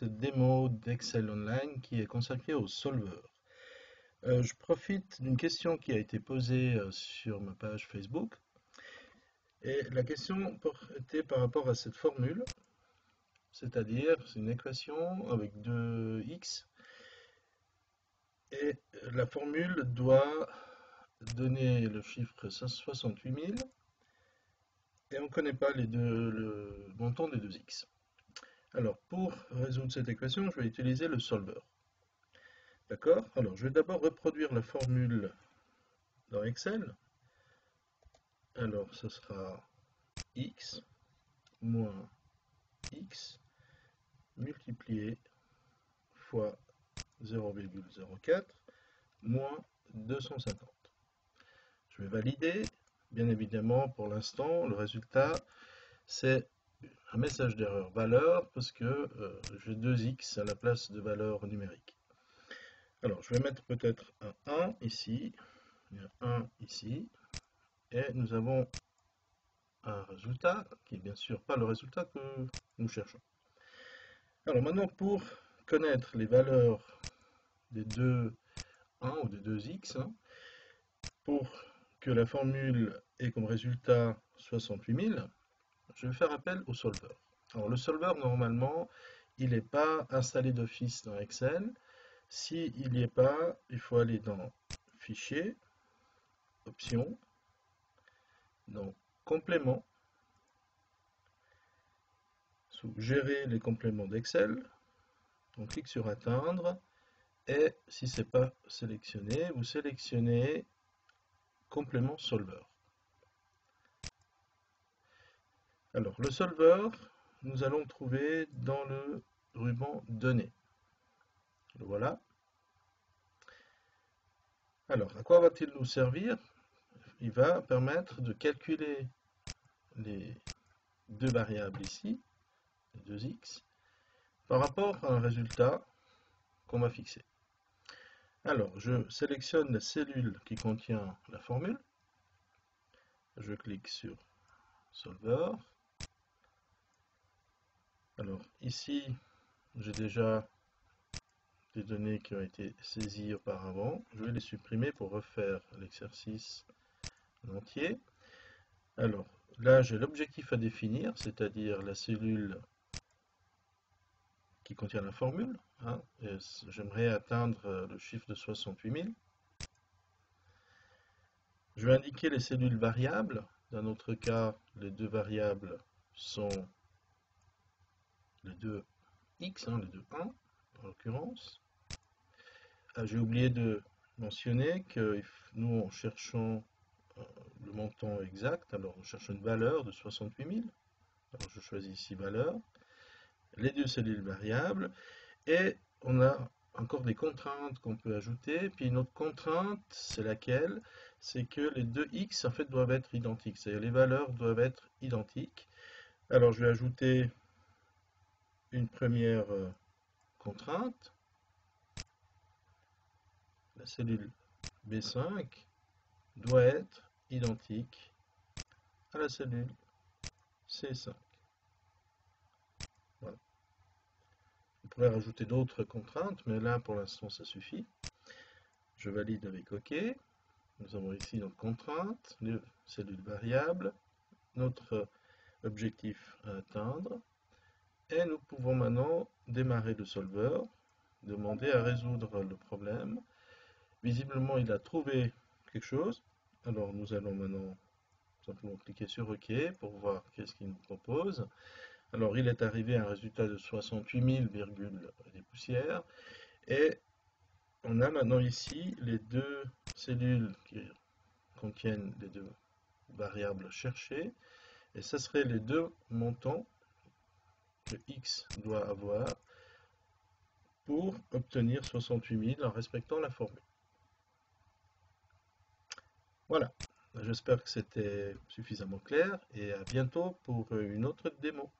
cette démo d'Excel Online qui est consacrée au solver. Je profite d'une question qui a été posée sur ma page Facebook. Et la question était par rapport à cette formule, c'est-à-dire c'est une équation avec deux x. Et la formule doit donner le chiffre 68 000 et on ne connaît pas le montant des deux x. Alors, pour résoudre cette équation, je vais utiliser le solver. D'accord? Alors, je vais d'abord reproduire la formule dans Excel. Alors, ce sera x moins x multiplié fois 0,04 moins 250. Je vais valider. Bien évidemment, pour l'instant, le résultat, c'est un message d'erreur valeur parce que j'ai 2x à la place de valeur numérique. Alors, je vais mettre peut-être un 1 ici, un 1 ici, et nous avons un résultat qui n'est bien sûr pas le résultat que nous cherchons. Alors maintenant, pour connaître les valeurs des deux 1 ou des deux x, pour que la formule ait comme résultat 68 000, je vais faire appel au solver. Alors le solver, normalement, il n'est pas installé d'office dans Excel. S'il n'y est pas, il faut aller dans Fichier, Options, dans Compléments, sous Gérer les compléments d'Excel. On clique sur Atteindre, et si ce n'est pas sélectionné, vous sélectionnez Complément Solver. Alors le solver, nous allons le trouver dans le ruban Données. Le voilà. Alors, à quoi va-t-il nous servir? Il va permettre de calculer les deux variables ici, les deux x, par rapport à un résultat qu'on va fixer. Alors, je sélectionne la cellule qui contient la formule. Je clique sur Solver. Alors, ici, j'ai déjà des données qui ont été saisies auparavant. Je vais les supprimer pour refaire l'exercice en entier. Alors, là, j'ai l'objectif à définir, c'est-à-dire la cellule qui contient la formule. J'aimerais atteindre le chiffre de 68 000. Je vais indiquer les cellules variables. Dans notre cas, les deux variables sont les deux x, les deux 1 en l'occurrence. J'ai oublié de mentionner que nous cherchons le montant exact. Alors, on cherche une valeur de 68 000. Alors, je choisis ici valeur. Les deux cellules variables. Et on a encore des contraintes qu'on peut ajouter. Puis une autre contrainte, c'est laquelle? C'est que les deux x en fait doivent être identiques. C'est-à-dire les valeurs doivent être identiques. Alors, je vais ajouter une première contrainte. La cellule B5 doit être identique à la cellule C5. Voilà. On pourrait rajouter d'autres contraintes, mais là pour l'instant ça suffit. Je valide avec OK. Nous avons ici notre contrainte, les cellules variables, notre objectif à atteindre. Et nous pouvons maintenant démarrer le solver, demander à résoudre le problème. Visiblement, il a trouvé quelque chose. Alors, nous allons maintenant simplement cliquer sur OK pour voir qu'est-ce qu'il nous propose. Alors, il est arrivé à un résultat de 68 000, des poussières. Et on a maintenant ici les deux cellules qui contiennent les deux variables cherchées. Et ce seraient les deux montants que x doit avoir pour obtenir 68 000 en respectant la formule. Voilà, j'espère que c'était suffisamment clair et à bientôt pour une autre démo.